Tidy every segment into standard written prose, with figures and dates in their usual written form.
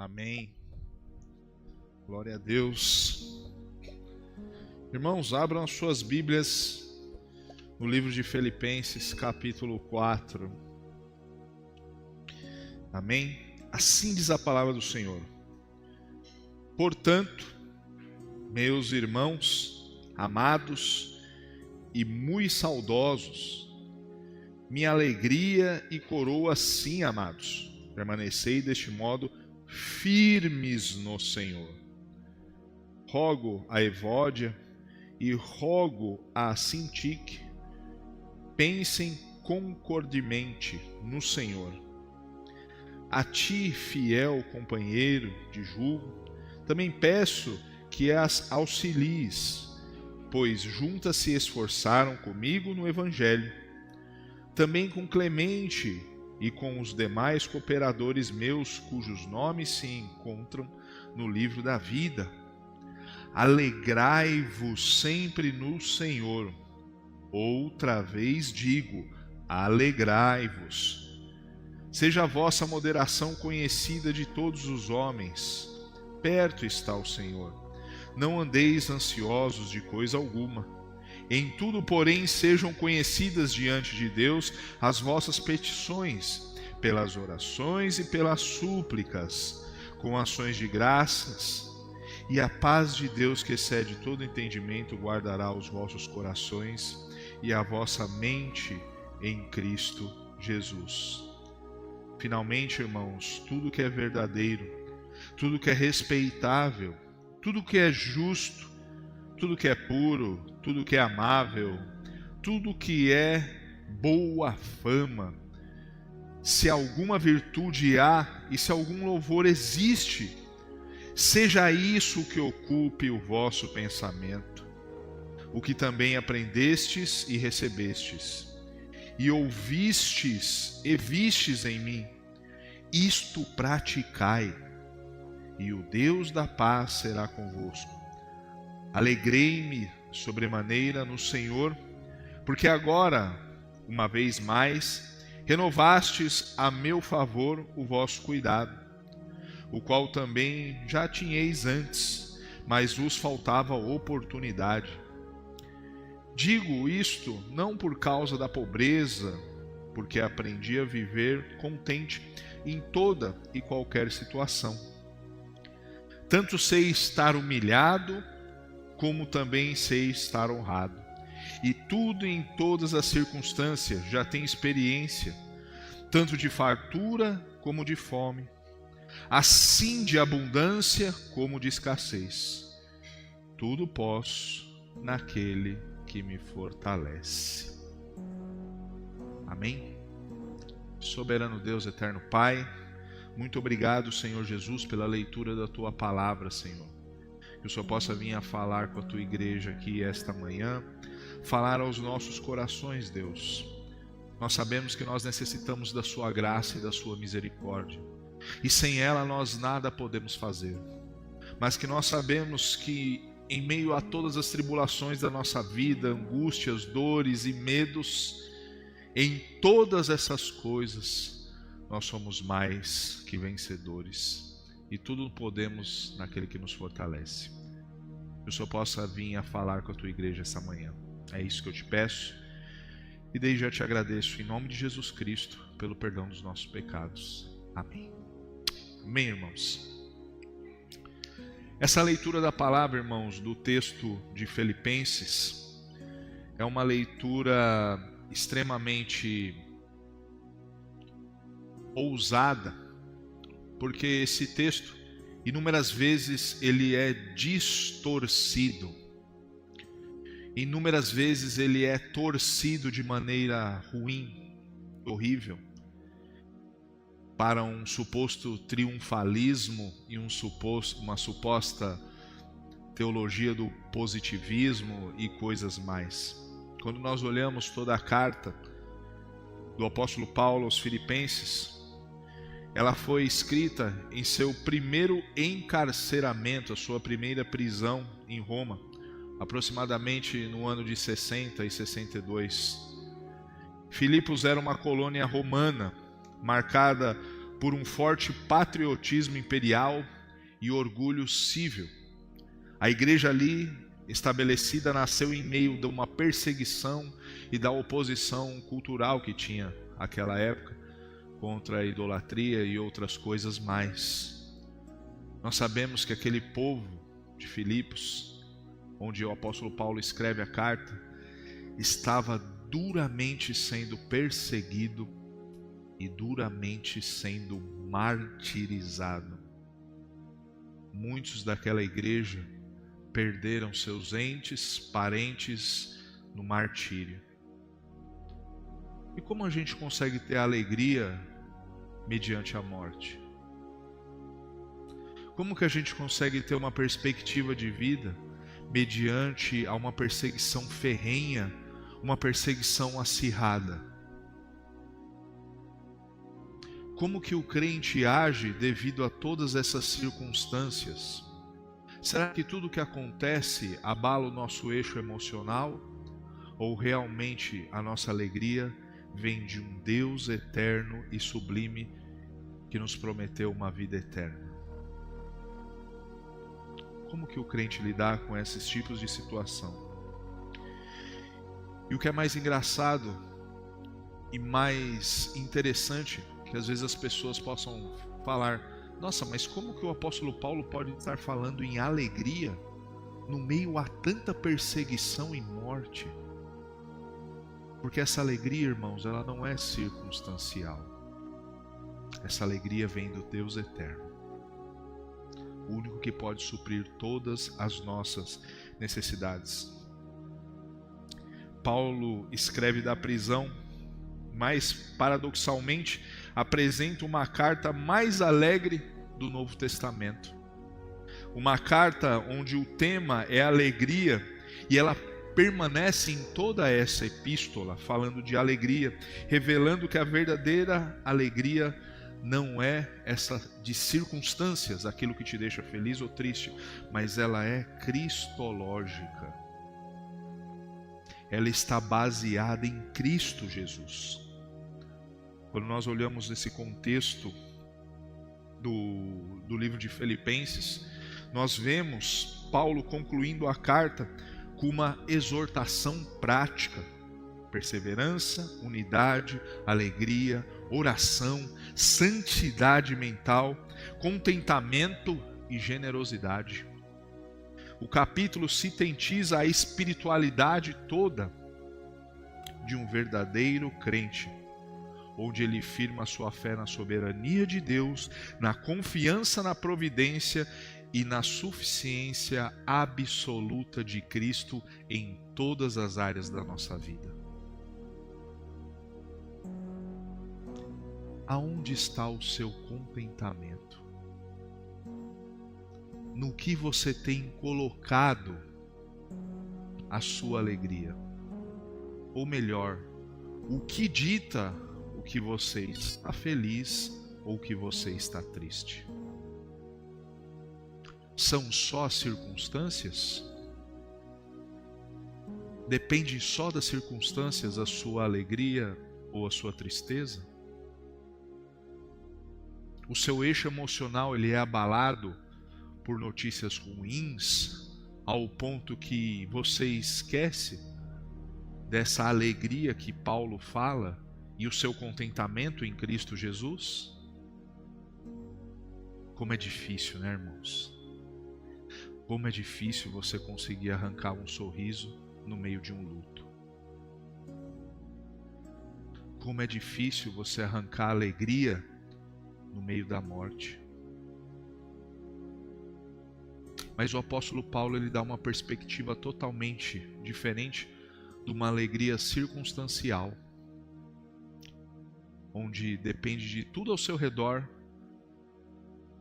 Amém. Glória a Deus. Irmãos, abram as suas Bíblias no livro de Filipenses, capítulo 4. Amém? Assim diz a palavra do Senhor. Portanto, meus irmãos, amados e muito saudosos, minha alegria e coroa, sim, amados, permanecei deste modo firmes no Senhor. Rogo a Evódia e rogo a Sintique, pensem concordemente no Senhor. A ti, fiel companheiro de julgo, também peço que as auxilies, pois juntas se esforçaram comigo no Evangelho. Também com Clemente e com os demais cooperadores meus, cujos nomes se encontram no livro da vida. Alegrai-vos sempre no Senhor. Outra vez digo, alegrai-vos. Seja a vossa moderação conhecida de todos os homens. Perto está o Senhor. Não andeis ansiosos de coisa alguma. Em tudo, porém, sejam conhecidas diante de Deus as vossas petições, pelas orações e pelas súplicas, com ações de graças. E a paz de Deus, que excede todo entendimento, guardará os vossos corações e a vossa mente em Cristo Jesus. Finalmente, irmãos, tudo que é verdadeiro, tudo que é respeitável, tudo que é justo, tudo que é puro, tudo que é amável, tudo que é boa fama, se alguma virtude há e se algum louvor existe, seja isso que ocupe o vosso pensamento, o que também aprendestes e recebestes, e ouvistes e vistes em mim, isto praticai, e o Deus da paz será convosco. Alegrei-me sobremaneira no Senhor, porque agora, uma vez mais, renovastes a meu favor o vosso cuidado, o qual também já tinhais antes, mas vos faltava oportunidade. Digo isto não por causa da pobreza, porque aprendi a viver contente em toda e qualquer situação. Tanto sei estar humilhado, como também sei estar honrado. E tudo em todas as circunstâncias já tenho experiência, tanto de fartura como de fome, assim de abundância como de escassez. Tudo posso naquele que me fortalece. Amém? Soberano Deus, eterno Pai, muito obrigado, Senhor Jesus, pela leitura da Tua palavra, Senhor. Que o Senhor possa vir a falar com a Tua igreja aqui esta manhã, falar aos nossos corações, Deus. Nós sabemos que nós necessitamos da Sua graça e da Sua misericórdia, e sem ela nós nada podemos fazer, mas que nós sabemos que em meio a todas as tribulações da nossa vida, angústias, dores e medos, em todas essas coisas, nós somos mais que vencedores, e tudo podemos naquele que nos fortalece. Que o Senhor possa vir a falar com a Tua igreja essa manhã. É isso que eu te peço, e desde já te agradeço em nome de Jesus Cristo, pelo perdão dos nossos pecados. Amém. Amém, irmãos. Essa leitura da palavra, irmãos, do texto de Filipenses, é uma leitura extremamente ousada, porque esse texto, inúmeras vezes, ele é distorcido, inúmeras vezes ele é torcido de maneira ruim, horrível, para um suposto triunfalismo e uma suposta teologia do positivismo e coisas mais. Quando nós olhamos toda a carta do apóstolo Paulo aos Filipenses, ela foi escrita em seu primeiro encarceramento, a sua primeira prisão em Roma, aproximadamente no ano de 60 e 62. Filipos era uma colônia romana, marcada por um forte patriotismo imperial e orgulho civil. A igreja ali estabelecida nasceu em meio de uma perseguição e da oposição cultural que tinha naquela época contra a idolatria e outras coisas mais. Nós sabemos que aquele povo de Filipos, onde o apóstolo Paulo escreve a carta, estava duramente sendo perseguido e duramente sendo martirizado. Muitos daquela igreja perderam seus entes, parentes no martírio. E como a gente consegue ter alegria mediante a morte? Como que a gente consegue ter uma perspectiva de vida mediante a uma perseguição ferrenha, uma perseguição acirrada? Como que o crente age devido a todas essas circunstâncias? Será que tudo que acontece abala o nosso eixo emocional? Ou realmente a nossa alegria vem de um Deus eterno e sublime que nos prometeu uma vida eterna? Como que o crente lidar com esses tipos de situação? E o que é mais engraçado e mais interessante, que às vezes as pessoas possam falar: nossa, mas como que o apóstolo Paulo pode estar falando em alegria no meio a tanta perseguição e morte? Porque essa alegria, irmãos, ela não é circunstancial. Essa alegria vem do Deus eterno, o único que pode suprir todas as nossas necessidades. Paulo escreve da prisão, mas paradoxalmente apresenta uma carta mais alegre do Novo Testamento. Uma carta onde o tema é alegria, e ela permanece em toda essa epístola falando de alegria, revelando que a verdadeira alegria não é essa de circunstâncias, aquilo que te deixa feliz ou triste, mas ela é cristológica. Ela está baseada em Cristo Jesus. Quando nós olhamos nesse contexto do livro de Filipenses, nós vemos Paulo concluindo a carta com uma exortação prática: perseverança, unidade, alegria, oração, santidade mental, contentamento e generosidade. O capítulo sintetiza a espiritualidade toda de um verdadeiro crente, onde ele firma sua fé na soberania de Deus, na confiança na providência e na suficiência absoluta de Cristo em todas as áreas da nossa vida. Aonde está o seu contentamento? No que você tem colocado a sua alegria? Ou melhor, o que dita o que você está feliz ou que você está triste? São só circunstâncias? Depende só das circunstâncias a sua alegria ou a sua tristeza? O seu eixo emocional ele é abalado por notícias ruins ao ponto que você esquece dessa alegria que Paulo fala e o seu contentamento em Cristo Jesus? Como é difícil, né, irmãos? Como é difícil você conseguir arrancar um sorriso no meio de um luto. Como é difícil você arrancar a alegria no meio da morte. Mas o apóstolo Paulo ele dá uma perspectiva totalmente diferente de uma alegria circunstancial, onde depende de tudo ao seu redor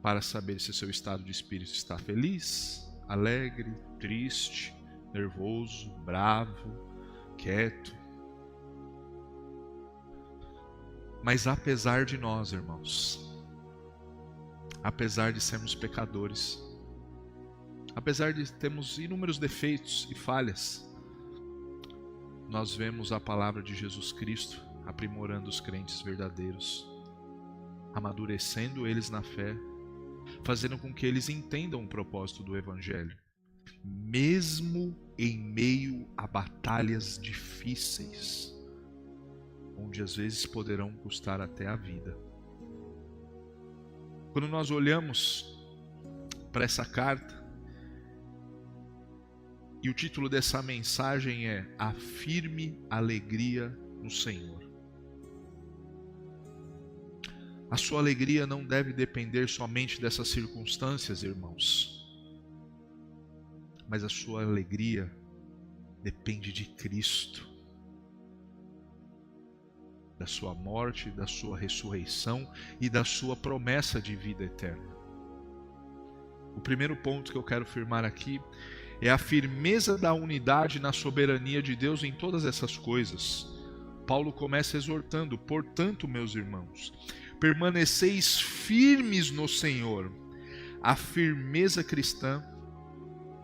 para saber se seu estado de espírito está feliz, alegre, triste, nervoso, bravo, quieto. Mas apesar de nós, irmãos, apesar de sermos pecadores, apesar de termos inúmeros defeitos e falhas, nós vemos a palavra de Jesus Cristo aprimorando os crentes verdadeiros. amadurecendo eles na fé, fazendo com que eles entendam o propósito do Evangelho, mesmo em meio a batalhas difíceis, onde às vezes poderão custar até a vida. Quando nós olhamos para essa carta, e o título dessa mensagem é A Firme Alegria no Senhor. A sua alegria não deve depender somente dessas circunstâncias, irmãos, mas a sua alegria depende de Cristo, da sua morte, da sua ressurreição e da sua promessa de vida eterna. O primeiro ponto que eu quero firmar aqui é a firmeza da unidade na soberania de Deus em todas essas coisas. Paulo começa exortando: portanto, meus irmãos, permaneceis firmes no Senhor. A firmeza cristã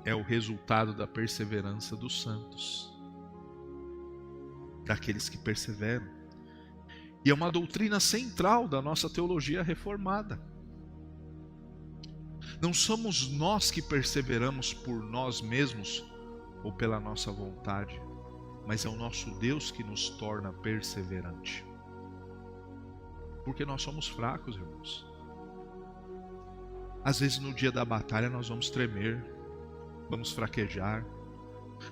é o resultado da perseverança dos santos, daqueles que perseveram. E é uma doutrina central da nossa teologia reformada. Não somos nós que perseveramos por nós mesmos ou pela nossa vontade, mas é o nosso Deus que nos torna perseverante. Porque nós somos fracos, irmãos. Às vezes no dia da batalha nós vamos tremer, vamos fraquejar,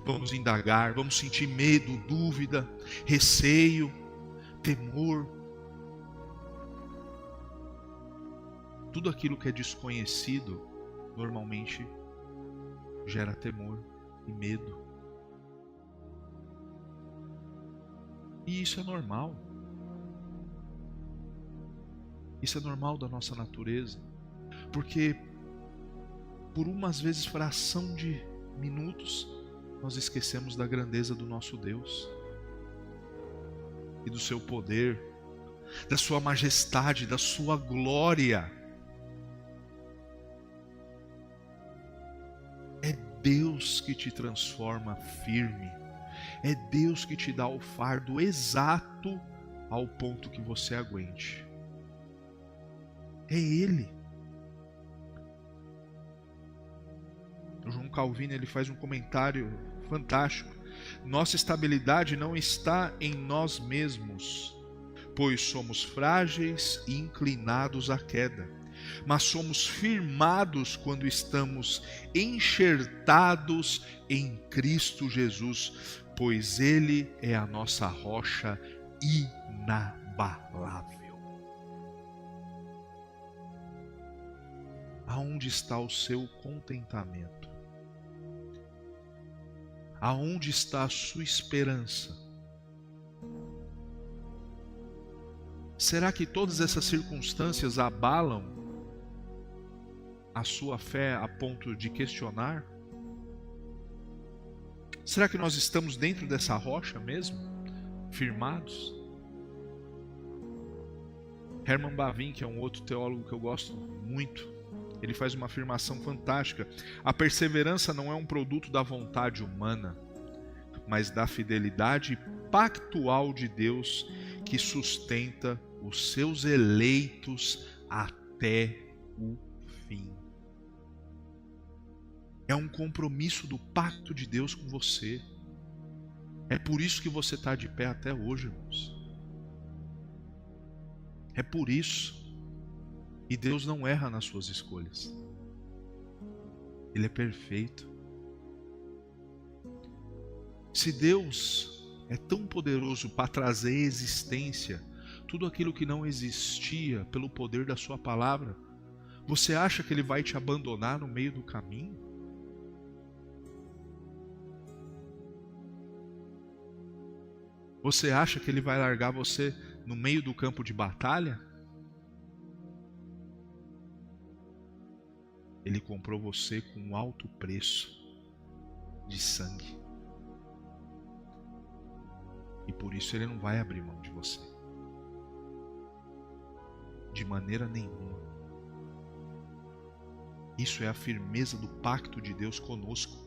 vamos indagar, vamos sentir medo, dúvida, receio, temor. Tudo aquilo que é desconhecido normalmente gera temor e medo. E isso é normal. Isso é normal da nossa natureza. Porque por umas vezes fração de minutos nós esquecemos da grandeza do nosso Deus e do seu poder, da sua majestade, da sua glória. É Deus que te transforma firme. É Deus que te dá o fardo exato ao ponto que você aguente. É Ele. O João Calvino ele faz um comentário fantástico. Nossa estabilidade não está em nós mesmos, pois somos frágeis e inclinados à queda. Mas somos firmados quando estamos enxertados em Cristo Jesus, pois Ele é a nossa rocha inabalável. Aonde está o seu contentamento? Aonde está a sua esperança? Será que todas essas circunstâncias abalam a sua fé a ponto de questionar? Será que nós estamos dentro dessa rocha mesmo? Firmados? Herman Bavinck, que é um outro teólogo que eu gosto muito, ele faz uma afirmação fantástica. A perseverança não é um produto da vontade humana, mas da fidelidade pactual de Deus que sustenta os seus eleitos até o fim. É um compromisso do pacto de Deus com você. É por isso que você está de pé até hoje, irmãos. É por isso. E Deus não erra nas suas escolhas. Ele é perfeito. Se Deus é tão poderoso para trazer à existência tudo aquilo que não existia pelo poder da sua palavra, você acha que Ele vai te abandonar no meio do caminho? Você acha que Ele vai largar você no meio do campo de batalha? Ele comprou você com um alto preço de sangue. E por isso Ele não vai abrir mão de você. De maneira nenhuma. Isso é a firmeza do pacto de Deus conosco.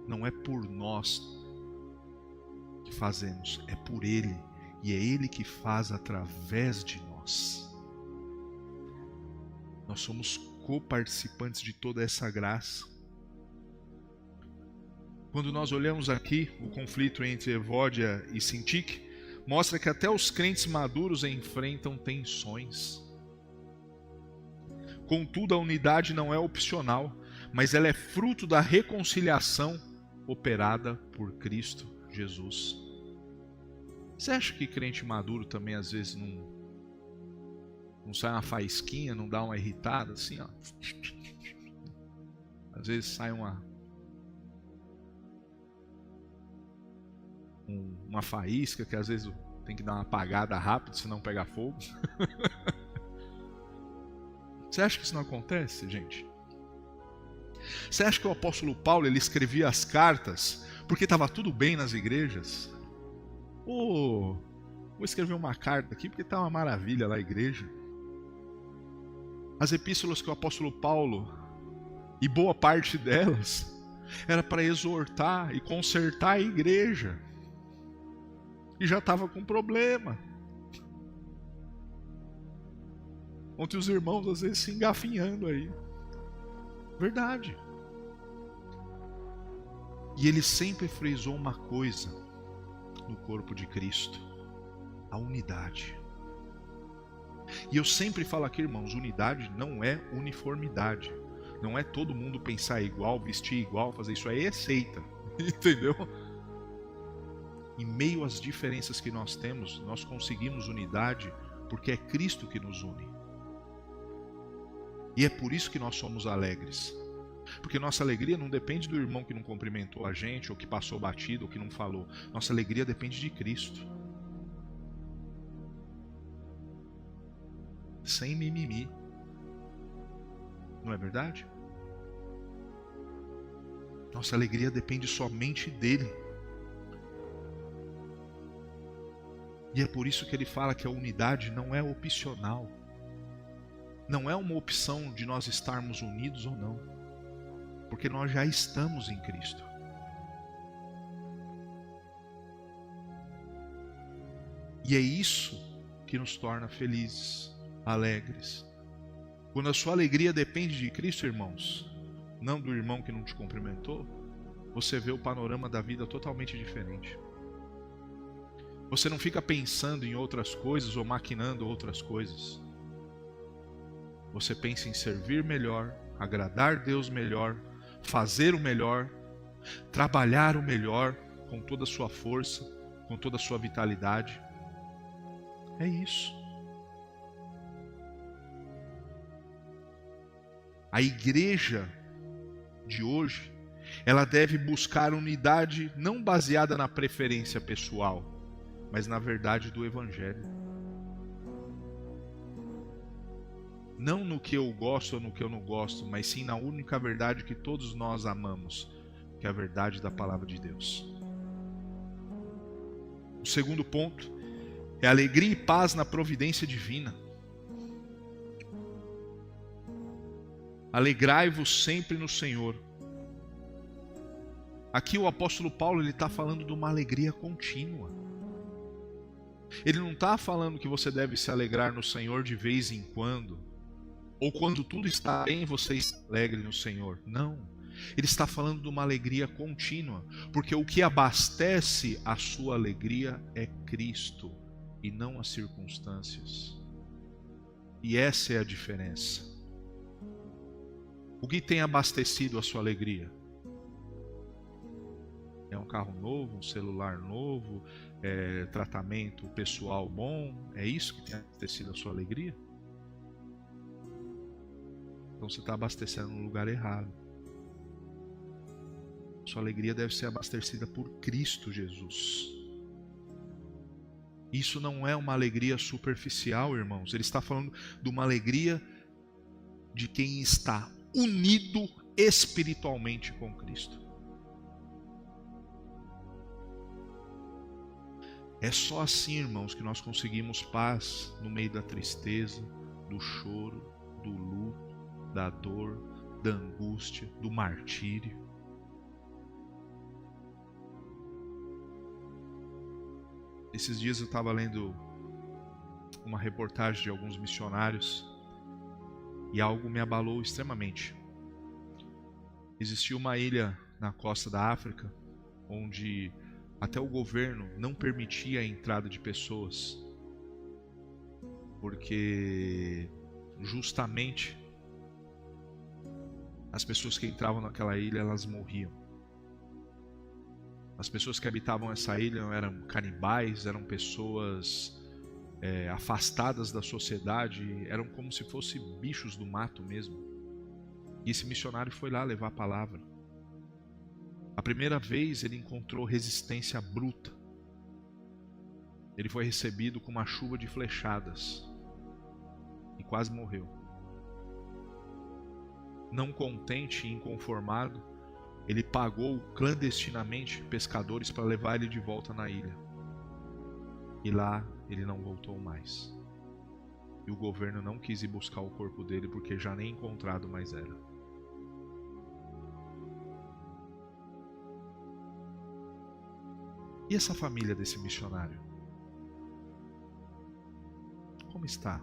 Não é por nós que fazemos, é por Ele e é Ele que faz através de nós. Nós somos coparticipantes de toda essa graça. Quando nós olhamos aqui o conflito entre Evódia e Sintique, mostra que até os crentes maduros enfrentam tensões. Contudo, a unidade não é opcional, mas ela é fruto da reconciliação operada por Cristo Jesus. Você acha que crente maduro também às vezes não sai uma faísquinha, não dá uma irritada assim, ó? Às vezes sai uma faísca que às vezes tem que dar uma apagada rápido, senão pega fogo. Você acha que isso não acontece, gente? Você acha que o apóstolo Paulo ele escrevia as cartas porque estava tudo bem nas igrejas? Vou escrever uma carta aqui porque está uma maravilha lá a igreja. As epístolas que o apóstolo Paulo, e boa parte delas, era para exortar e consertar a igreja. E já estava com problema. Ontem os irmãos às vezes se engafinhando aí. Verdade. E ele sempre frisou uma coisa no corpo de Cristo: a unidade. E eu sempre falo aqui, irmãos, unidade não é uniformidade. Não é todo mundo pensar igual, vestir igual, fazer isso aí é seita. Entendeu? Em meio às diferenças que nós temos, nós conseguimos unidade porque é Cristo que nos une. E é por isso que nós somos alegres. Porque nossa alegria não depende do irmão que não cumprimentou a gente, ou que passou batido, ou que não falou. Nossa alegria depende de Cristo. Sem mimimi. Não é verdade? Nossa alegria depende somente dele. E é por isso que ele fala que a unidade não é opcional. Não é uma opção de nós estarmos unidos ou não. Porque nós já estamos em Cristo. E é isso que nos torna felizes, alegres. Quando a sua alegria depende de Cristo, irmãos, não do irmão que não te cumprimentou, você vê o panorama da vida totalmente diferente. Você não fica pensando em outras coisas ou maquinando outras coisas. Você pensa em servir melhor, agradar Deus melhor, fazer o melhor, trabalhar o melhor com toda a sua força, com toda a sua vitalidade. É isso. A igreja de hoje, ela deve buscar unidade não baseada na preferência pessoal, mas na verdade do Evangelho. Não no que eu gosto ou no que eu não gosto, mas sim na única verdade que todos nós amamos, que é a verdade da palavra de Deus. O segundo ponto é alegria e paz na providência divina. Alegrai-vos sempre no Senhor. Aqui o apóstolo Paulo está falando de uma alegria contínua. Ele não está falando que você deve se alegrar no Senhor de vez em quando, ou quando tudo está bem você está alegre no Senhor. Não. Ele está falando de uma alegria contínua, porque o que abastece a sua alegria é Cristo e não as circunstâncias. E essa é a diferença. O que tem abastecido a sua alegria? É um carro novo, um celular novo, tratamento pessoal bom? É isso que tem abastecido a sua alegria? Então você está abastecendo no lugar errado. Sua alegria deve ser abastecida por Cristo Jesus. Isso não é uma alegria superficial, irmãos. Ele está falando de uma alegria de quem está unido espiritualmente com Cristo. É só assim, irmãos, que nós conseguimos paz no meio da tristeza, do choro, do luto, da dor, da angústia, do martírio. Esses dias eu estava lendo uma reportagem de alguns missionários e algo me abalou extremamente. Existia uma ilha na costa da África onde até o governo não permitia a entrada de pessoas, porque justamente as pessoas que entravam naquela ilha, elas morriam. As pessoas que habitavam essa ilha eram canibais, eram pessoas afastadas da sociedade, eram como se fossem bichos do mato mesmo. E esse missionário foi lá levar a palavra. A primeira vez ele encontrou resistência bruta. Ele foi recebido com uma chuva de flechadas e quase morreu. Não contente e inconformado, ele pagou clandestinamente pescadores para levar ele de volta na ilha. E lá ele não voltou mais. E o governo não quis ir buscar o corpo dele porque já nem encontrado mais era. E essa família desse missionário? Como está?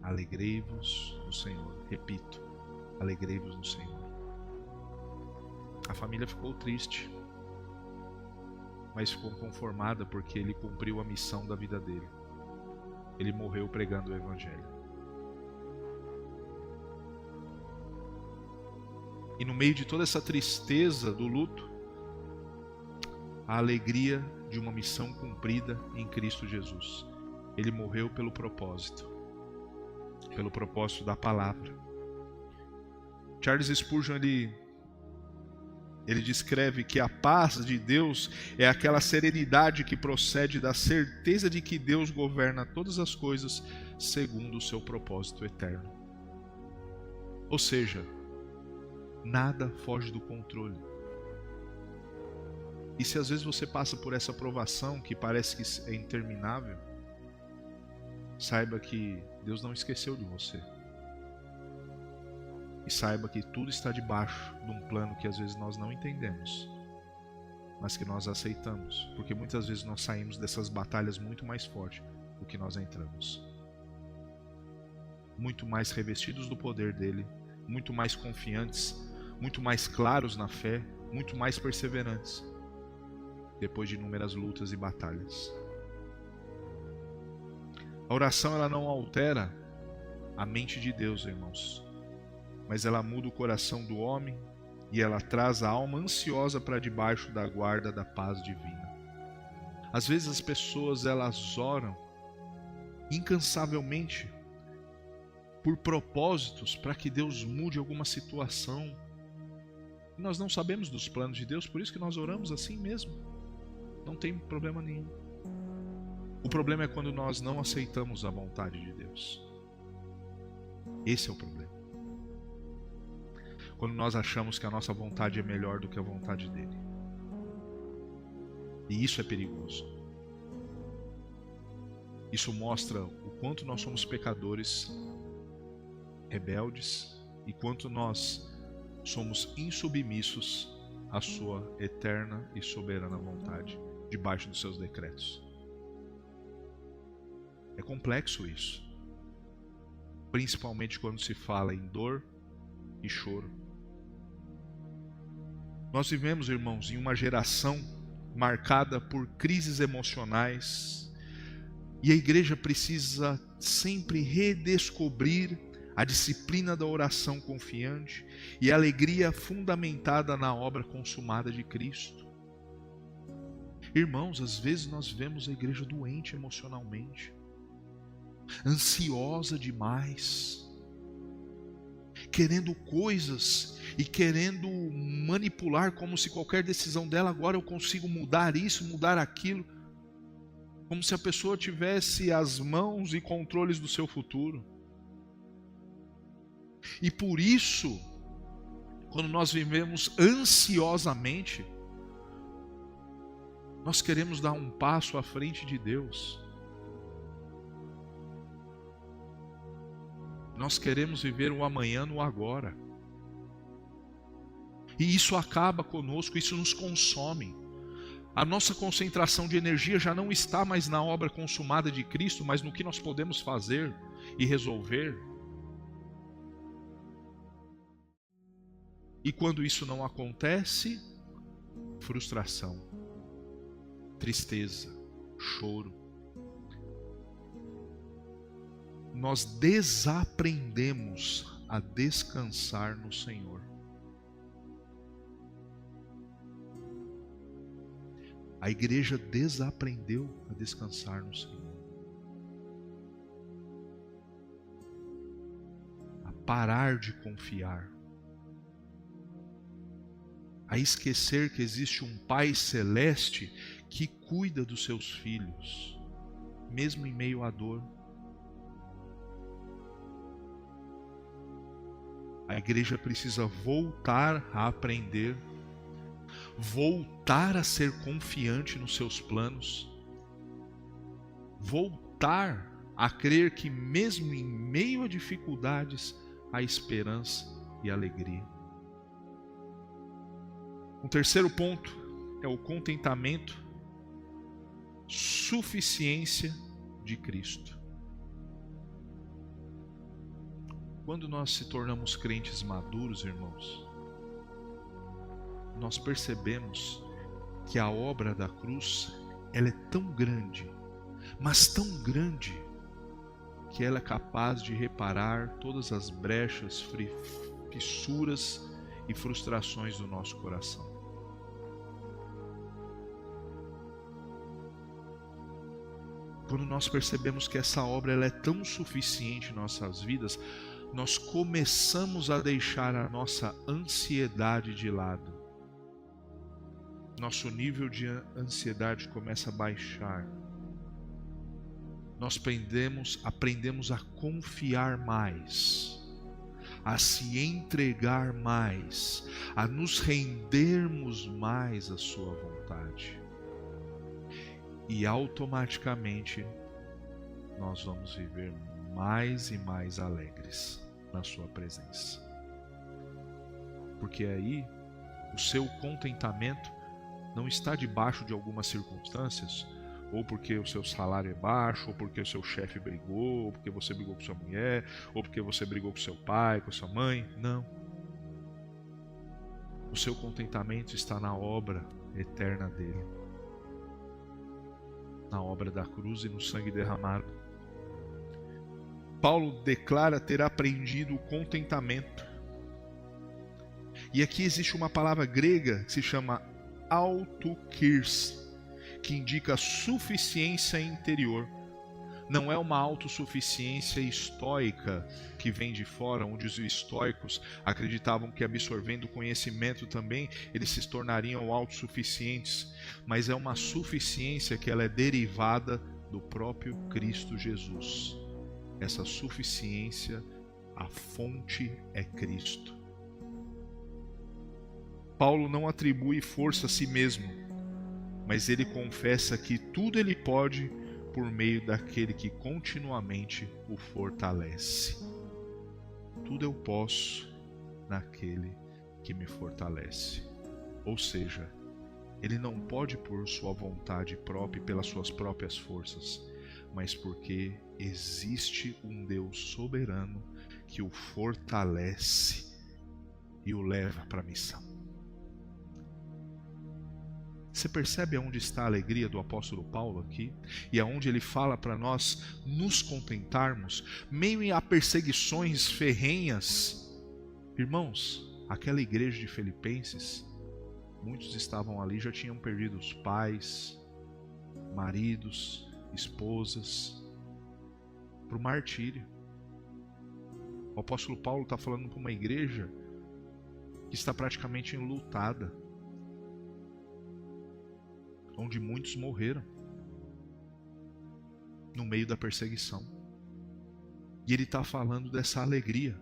Alegrei-vos no Senhor. Repito, alegrei-vos no Senhor. A família ficou triste, mas ficou conformada porque ele cumpriu a missão da vida dele. Ele morreu pregando o Evangelho. E no meio de toda essa tristeza do luto, a alegria de uma missão cumprida em Cristo Jesus. Ele morreu pelo propósito da palavra. Charles Spurgeon ele descreve que a paz de Deus é aquela serenidade que procede da certeza de que Deus governa todas as coisas segundo o seu propósito eterno. Ou seja, nada foge do controle. E se às vezes você passa por essa provação que parece que é interminável, saiba que Deus não esqueceu de você. E saiba que tudo está debaixo de um plano que às vezes nós não entendemos, mas que nós aceitamos, porque muitas vezes nós saímos dessas batalhas muito mais fortes do que nós entramos. Muito mais revestidos do poder dele, muito mais confiantes, muito mais claros na fé, muito mais perseverantes, depois de inúmeras lutas e batalhas. A oração ela não altera a mente de Deus, irmãos, mas ela muda o coração do homem e ela traz a alma ansiosa para debaixo da guarda da paz divina. Às vezes as pessoas elas oram incansavelmente por propósitos para que Deus mude alguma situação. E nós não sabemos dos planos de Deus, por isso que nós oramos assim mesmo. Não tem problema nenhum. O problema é quando nós não aceitamos a vontade de Deus. Esse é o problema. Quando nós achamos que a nossa vontade é melhor do que a vontade dele. E isso é perigoso. Isso mostra o quanto nós somos pecadores, rebeldes, e quanto nós somos insubmissos à sua eterna e soberana vontade, debaixo dos seus decretos. É complexo isso, principalmente quando se fala em dor e choro. Nós vivemos, irmãos, em uma geração marcada por crises emocionais, e a igreja precisa sempre redescobrir a disciplina da oração confiante e a alegria fundamentada na obra consumada de Cristo. Irmãos, às vezes nós vemos a igreja doente emocionalmente, ansiosa demais, querendo coisas e querendo manipular como se qualquer decisão dela agora eu consigo mudar isso, mudar aquilo, como se a pessoa tivesse as mãos e controles do seu futuro. E por isso, quando nós vivemos ansiosamente, nós queremos dar um passo à frente de Deus. Nós queremos viver o amanhã no agora. E isso acaba conosco, isso nos consome. A nossa concentração de energia já não está mais na obra consumada de Cristo, mas no que nós podemos fazer e resolver. E quando isso não acontece, frustração, tristeza, choro. Nós desaprendemos a descansar no Senhor. A igreja desaprendeu a descansar no Senhor. A parar de confiar. A esquecer que existe um Pai Celeste que cuida dos seus filhos, mesmo em meio à dor. A igreja precisa voltar a aprender, voltar a ser confiante nos seus planos, voltar a crer que mesmo em meio a dificuldades há esperança e alegria. Um terceiro ponto é o contentamento, suficiência de Cristo. Quando nós se tornamos crentes maduros, irmãos, nós percebemos que a obra da cruz, ela é tão grande, mas tão grande, que ela é capaz de reparar todas as brechas, fissuras e frustrações do nosso coração. Quando nós percebemos que essa obra ela é tão suficiente em nossas vidas, nós começamos a deixar a nossa ansiedade de lado. Nosso nível de ansiedade começa a baixar. Nós aprendemos a confiar mais, a se entregar mais, a nos rendermos mais à sua vontade. E automaticamente nós vamos viver mais e mais alegres na sua presença. Porque aí o seu contentamento não está debaixo de algumas circunstâncias, ou porque o seu salário é baixo, ou porque o seu chefe brigou, ou porque você brigou com sua mulher, ou porque você brigou com seu pai, com sua mãe. Não. O seu contentamento está na obra eterna dele, na obra da cruz e no sangue derramado. Paulo declara ter aprendido o contentamento. E aqui existe uma palavra grega que se chama autokirs, que indica suficiência interior. Não é uma autossuficiência estoica que vem de fora, onde os estoicos acreditavam que absorvendo conhecimento também eles se tornariam autossuficientes, mas é uma suficiência que ela é derivada do próprio Cristo Jesus. Essa suficiência, a fonte é Cristo. Paulo não atribui força a si mesmo, mas ele confessa que tudo ele pode por meio daquele que continuamente o fortalece. Tudo eu posso naquele que me fortalece. Ou seja, ele não pode por sua vontade própria e pelas suas próprias forças, mas porque existe um Deus soberano que o fortalece e o leva para a missão. Você percebe aonde está a alegria do apóstolo Paulo aqui? E aonde ele fala para nós nos contentarmos, meio a perseguições ferrenhas. Irmãos, aquela igreja de Filipenses, muitos estavam ali, já tinham perdido os pais, maridos, esposas, para o martírio. O apóstolo Paulo está falando para uma igreja que está praticamente enlutada, onde muitos morreram no meio da perseguição. E ele está falando dessa alegria.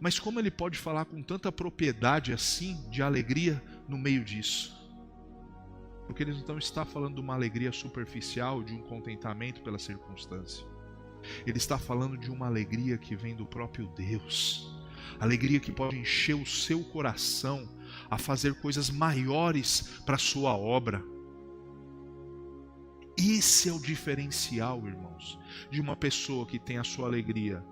Mas como ele pode falar com tanta propriedade assim de alegria no meio disso? Porque ele não está falando de uma alegria superficial, de um contentamento pela circunstância. Ele está falando de uma alegria que vem do próprio Deus. Alegria que pode encher o seu coração a fazer coisas maiores para a sua obra. Esse é o diferencial, irmãos, de uma pessoa que tem a sua alegria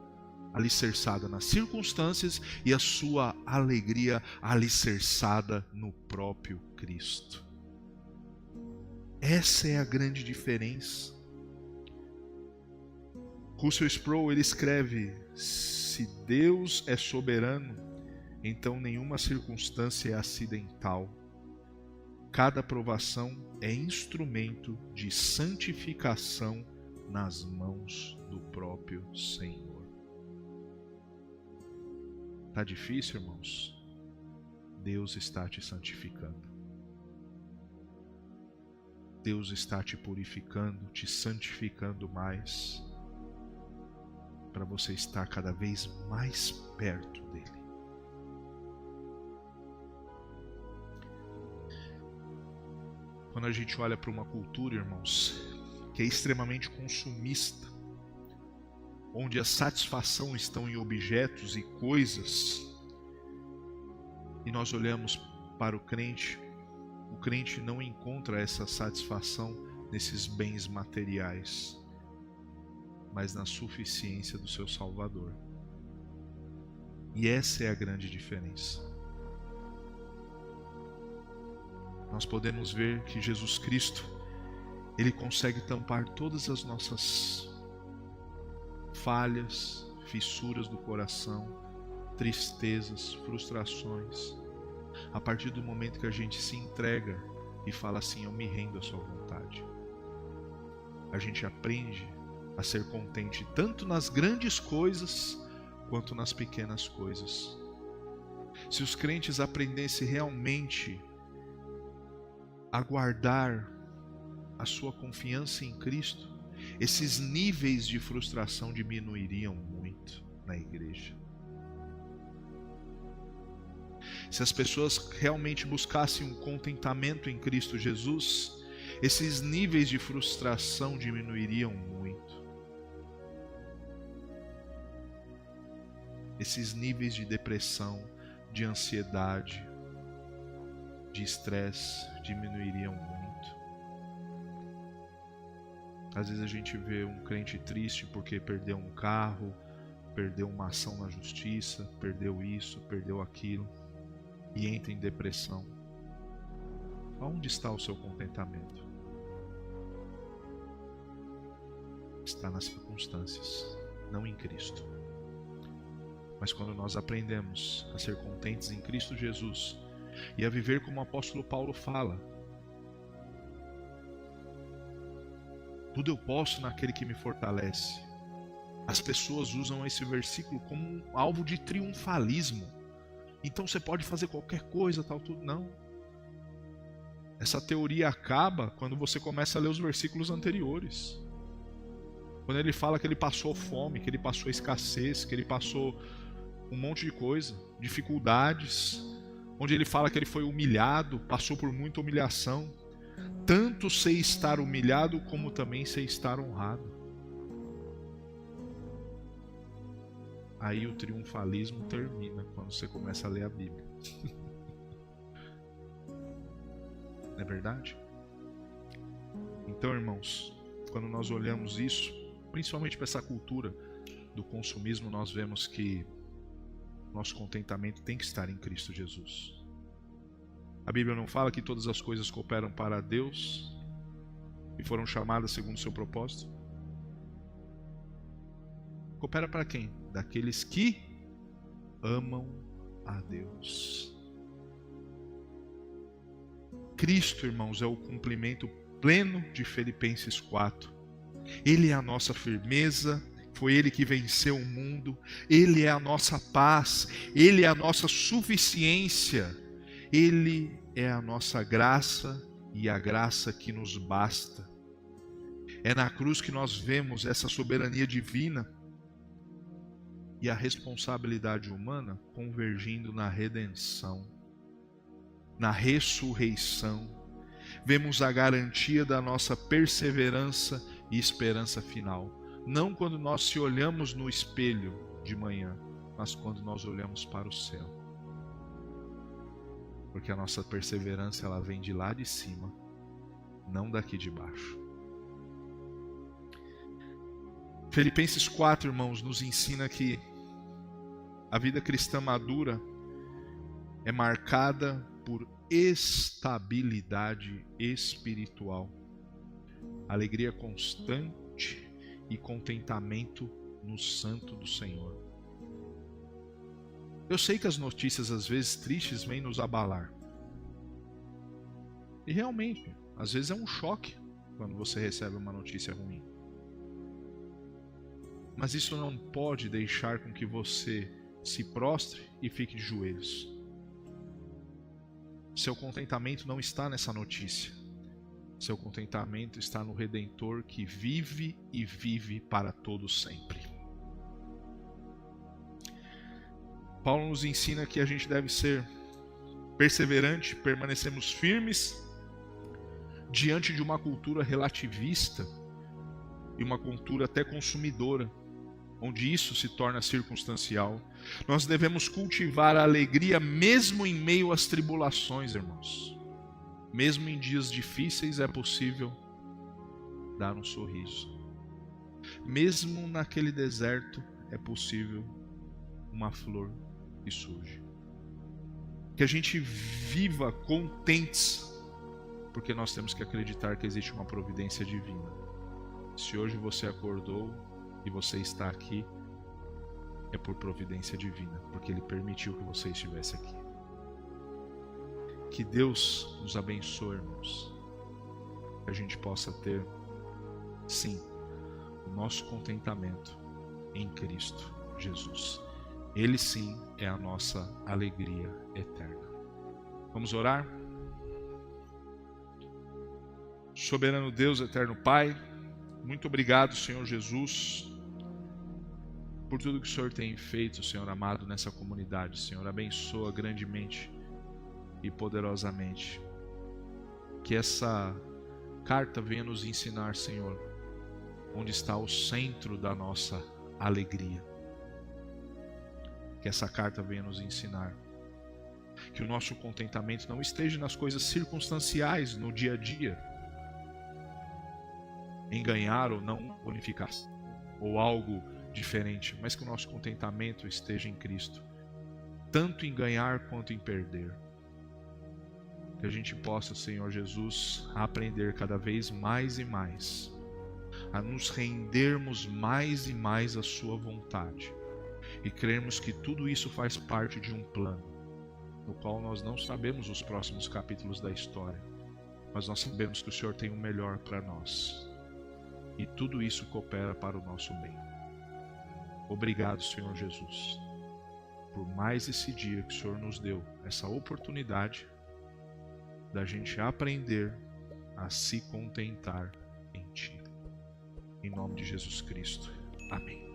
alicerçada nas circunstâncias e a sua alegria alicerçada no próprio Cristo. Essa é a grande diferença. Russell Sproul, ele escreve: se Deus é soberano, então nenhuma circunstância é acidental. Cada provação é instrumento de santificação nas mãos do próprio Senhor. Está difícil, irmãos? Deus está te santificando. Deus está te purificando, te santificando mais, para você estar cada vez mais perto dele. Quando a gente olha para uma cultura, irmãos, que é extremamente consumista, onde a satisfação está em objetos e coisas, e nós olhamos para o crente não encontra essa satisfação nesses bens materiais, mas na suficiência do seu Salvador. E essa é a grande diferença. Nós podemos ver que Jesus Cristo, Ele consegue tampar todas as nossas falhas, fissuras do coração, tristezas, frustrações, a partir do momento que a gente se entrega e fala assim: eu me rendo à sua vontade. A gente aprende a ser contente tanto nas grandes coisas quanto nas pequenas coisas. Se os crentes aprendessem realmente a guardar a sua confiança em Cristo, esses níveis de frustração diminuiriam muito na igreja. Se as pessoas realmente buscassem um contentamento em Cristo Jesus, esses níveis de frustração diminuiriam muito. Esses níveis de depressão, de ansiedade, de estresse diminuiriam muito. Às vezes a gente vê um crente triste porque perdeu um carro, perdeu uma ação na justiça, perdeu isso, perdeu aquilo, e entra em depressão. Aonde está o seu contentamento? Está nas circunstâncias, não em Cristo. Mas quando nós aprendemos a ser contentes em Cristo Jesus e a viver como o apóstolo Paulo fala: tudo eu posso naquele que me fortalece. As pessoas usam esse versículo como um alvo de triunfalismo. Então você pode fazer qualquer coisa, tal, tudo. Não. Essa teoria acaba quando você começa a ler os versículos anteriores. Quando ele fala que ele passou fome, que ele passou escassez, que ele passou um monte de coisa, dificuldades, onde ele fala que ele foi humilhado, passou por muita humilhação. Tanto sei estar humilhado, como também sei estar honrado. Aí o triunfalismo termina quando você começa a ler a Bíblia. Não é verdade? Então, irmãos, quando nós olhamos isso, principalmente para essa cultura do consumismo, nós vemos que nosso contentamento tem que estar em Cristo Jesus. A Bíblia não fala que todas as coisas cooperam para Deus e foram chamadas segundo o seu propósito? Coopera para quem? Daqueles que amam a Deus. Cristo, irmãos, é o cumprimento pleno de Filipenses 4. Ele é a nossa firmeza, foi Ele que venceu o mundo, Ele é a nossa paz, Ele é a nossa suficiência, Ele é a nossa graça e a graça que nos basta. É na cruz que nós vemos essa soberania divina e a responsabilidade humana convergindo na redenção, na ressurreição. Vemos a garantia da nossa perseverança e esperança final. Não quando nós se olhamos no espelho de manhã, mas quando nós olhamos para o céu. porque a nossa perseverança ela vem de lá de cima, não daqui de baixo. Filipenses 4, irmãos, nos ensina que a vida cristã madura é marcada por estabilidade espiritual, alegria constante e contentamento no santo do Senhor. Eu sei que as notícias às vezes tristes vêm nos abalar. E realmente, às vezes é um choque quando você recebe uma notícia ruim. Mas isso não pode deixar com que você se prostre e fique de joelhos. Seu contentamento não está nessa notícia. Seu contentamento está no Redentor que vive e vive para todo sempre. Paulo nos ensina que a gente deve ser perseverante, permanecemos firmes diante de uma cultura relativista e uma cultura até consumidora, onde isso se torna circunstancial. Nós devemos cultivar a alegria mesmo em meio às tribulações, irmãos. Mesmo em dias difíceis é possível dar um sorriso. Mesmo naquele deserto é possível uma flor que surge. Que a gente viva contentes, porque nós temos que acreditar que existe uma providência divina. Se hoje você acordou e você está aqui, é por providência divina, porque Ele permitiu que você estivesse aqui. Que Deus nos abençoe, irmãos, que a gente possa ter, sim, o nosso contentamento em Cristo Jesus. Ele sim é a nossa alegria eterna. Vamos orar? Soberano Deus, eterno Pai, muito obrigado, Senhor Jesus, por tudo que o Senhor tem feito, Senhor amado, nessa comunidade. Senhor, abençoa grandemente e poderosamente. Que essa carta venha nos ensinar, Senhor, onde está o centro da nossa alegria. Que essa carta venha nos ensinar que o nosso contentamento não esteja nas coisas circunstanciais, no dia a dia, em ganhar ou não bonificação, ou algo diferente, mas que o nosso contentamento esteja em Cristo, tanto em ganhar quanto em perder. Que a gente possa, Senhor Jesus, aprender cada vez mais e mais, a nos rendermos mais e mais à Sua vontade, e crermos que tudo isso faz parte de um plano, no qual nós não sabemos os próximos capítulos da história, mas nós sabemos que o Senhor tem o melhor para nós, e tudo isso coopera para o nosso bem. Obrigado, Senhor Jesus, por mais esse dia que o Senhor nos deu, essa oportunidade da gente aprender a se contentar em Ti. Em nome de Jesus Cristo. Amém.